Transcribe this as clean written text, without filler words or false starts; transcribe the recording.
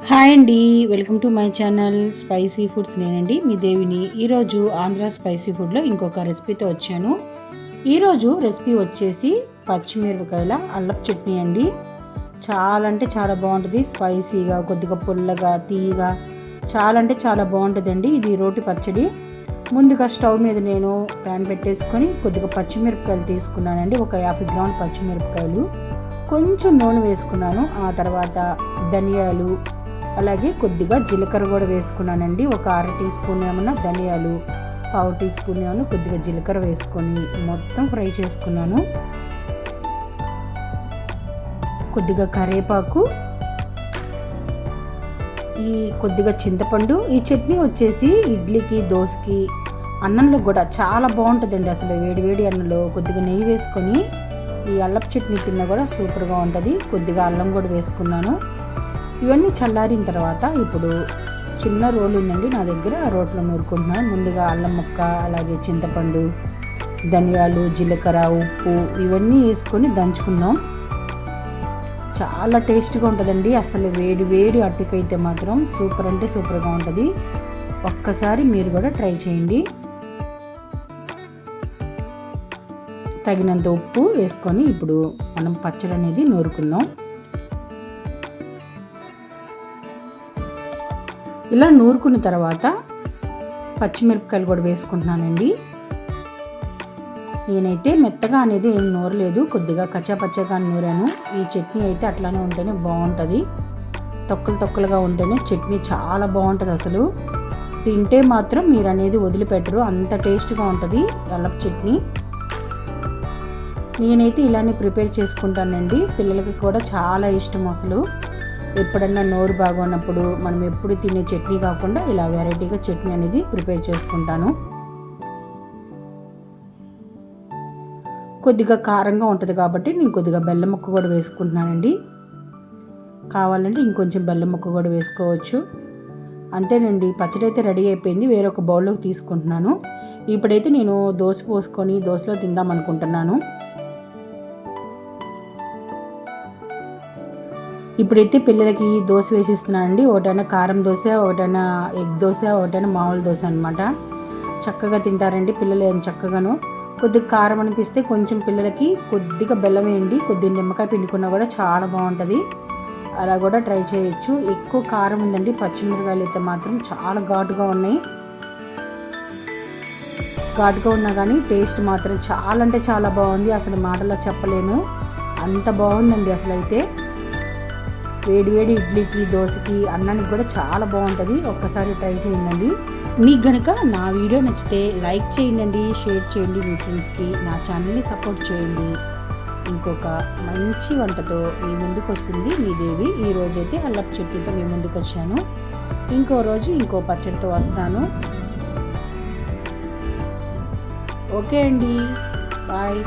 Hi అండి, welcome to my channel spicy foods. నేనండి మీ దేవిని. ఈరోజు ఆంధ్ర స్పైసీ ఫుడ్లో ఇంకొక రెసిపీతో వచ్చాను. ఈరోజు రెసిపీ వచ్చేసి పచ్చిమిరపకాయల అల్లపు చట్నీ అండి. చాలా అంటే చాలా బాగుంటుంది. స్పైసీగా, కొద్దిగా పుల్లగా, తీయగా చాలా అంటే చాలా బాగుంటుందండి. ఇది రోటి పచ్చడి. ముందుగా స్టవ్ మీద నేను ప్యాన్ పెట్టేసుకొని కొద్దిగా పచ్చిమిరపకాయలు తీసుకున్నానండి. ఒక 50 గ్రాముల పచ్చిమిరపకాయలు, కొంచెం నూనె వేసుకున్నాను. ఆ తర్వాత ధనియాలు, అలాగే కొద్దిగా జీలకర్ర కూడా వేసుకున్నానండి. ఒక 1/2 టీ స్పూన్ ఏమన్నా ధనియాలు, 1/2 టీ స్పూన్ ఏమన్నా కొద్దిగా జీలకర్ర వేసుకొని మొత్తం ఫ్రై చేసుకున్నాను. కొద్దిగా కరివేపాకు, ఈ కొద్దిగా చింతపండు. ఈ చట్నీ వచ్చేసి ఇడ్లీకి, దోశకి, అన్నంలో కూడా చాలా బాగుంటుందండి. అసలు వేడివేడి అన్నంలో కొద్దిగా నెయ్యి వేసుకొని ఈ అల్లపు చట్నీ తిన్నా కూడా సూపర్గా ఉంటుంది. కొద్దిగా అల్లం కూడా వేసుకున్నాను. ఇవన్నీ చల్లారిన తర్వాత ఇప్పుడు చిన్న రోలు ఉందండి నా దగ్గర, ఆ రోట్లో నూరుకుంటున్నాను. ముందుగా అల్లం ముక్క, అలాగే చింతపండు, ధనియాలు, జీలకర్ర, ఉప్పు ఇవన్నీ వేసుకొని దంచుకుందాం. చాలా టేస్ట్గా ఉంటుందండి. అసలు వేడి వేడి అట్టుకైతే మాత్రం సూపర్ అంటే సూపర్గా ఉంటుంది. ఒక్కసారి మీరు కూడా ట్రై చేయండి. తగినంత ఉప్పు వేసుకొని ఇప్పుడు మనం పచ్చడి అనేది నూరుకుందాం. ఇలా నూరుకున్న తర్వాత పచ్చిమిరపకాయలు కూడా వేసుకుంటున్నానండి. నేనైతే మెత్తగా అనేది ఏం నూరలేదు, కొద్దిగా కచ్చాపచ్చగా నూరాను. ఈ చట్నీ అయితే అట్లానే ఉంటేనే బాగుంటుంది. తొక్కలు తొక్కలుగా ఉంటేనే చట్నీ చాలా బాగుంటుంది. అసలు తింటే మాత్రం మీరు అనేది వదిలిపెట్టరు, అంత టేస్ట్గా ఉంటుంది అల్లపు చట్నీ. నేనైతే ఇలానే ప్రిపేర్ చేసుకుంటానండి. పిల్లలకి కూడా చాలా ఇష్టం. అసలు ఎప్పుడన్నా నోరు బాగున్నప్పుడు మనం ఎప్పుడు తినే చట్నీ కాకుండా ఇలా వెరైటీగా చట్నీ అనేది ప్రిపేర్ చేసుకుంటాను. కొద్దిగా కారంగా ఉంటుంది కాబట్టి నేను కొద్దిగా బెల్లం ముక్క కూడా వేసుకుంటున్నానండి. కావాలంటే ఇంకొంచెం బెల్లం ముక్క కూడా వేసుకోవచ్చు. అంతేనండి, పచ్చడి అయితే రెడీ అయిపోయింది. వేరొక బౌల్లోకి తీసుకుంటున్నాను. ఇప్పుడైతే నేను దోశ పోసుకొని దోశలో తిందాం అనుకుంటున్నాను. ఇప్పుడైతే పిల్లలకి దోశ వేసిస్తున్నానండి. ఒకటైనా కారం దోశ, ఒకటైనా ఎగ్ దోశ, ఒకటైనా మామూలు దోశ అనమాట. చక్కగా తింటారండి పిల్లలు ఏం చక్కగాను. కొద్దిగా కారం అనిపిస్తే కొంచెం పిల్లలకి కొద్దిగా బెల్లం వేయండి, కొద్దిగా నిమ్మకాయ పిండుకున్నా కూడా చాలా బాగుంటుంది. అలా కూడా ట్రై చేయొచ్చు. ఎక్కువ కారం ఉందండి, పచ్చిమిరకాయలు అయితే మాత్రం చాలా ఘాటుగా ఉన్నాయి. ఘాటుగా ఉన్నా కానీ టేస్ట్ మాత్రం చాలా అంటే చాలా బాగుంది. అసలు మాటలో చెప్పలేను, అంత బాగుందండి. అసలు అయితే వేడివేడి ఇడ్లీకి, దోశకి, అన్నానికి కూడా చాలా బాగుంటుంది. ఒక్కసారి ట్రై చేయండి. మీకు కనుక నా వీడియో నచ్చితే లైక్ చేయండి, షేర్ చేయండి మీ ఫ్రెండ్స్కి. నా ఛానల్ని సపోర్ట్ చేయండి. ఇంకొక మంచి వంటతో మీ ముందుకు వస్తుంది మీ దేవి. ఈరోజైతే అల్లపు చట్నీతో మీ ముందుకు వచ్చాను. ఇంకో రోజు ఇంకో పచ్చడితో వస్తాను. ఓకే అండి, బాయ్.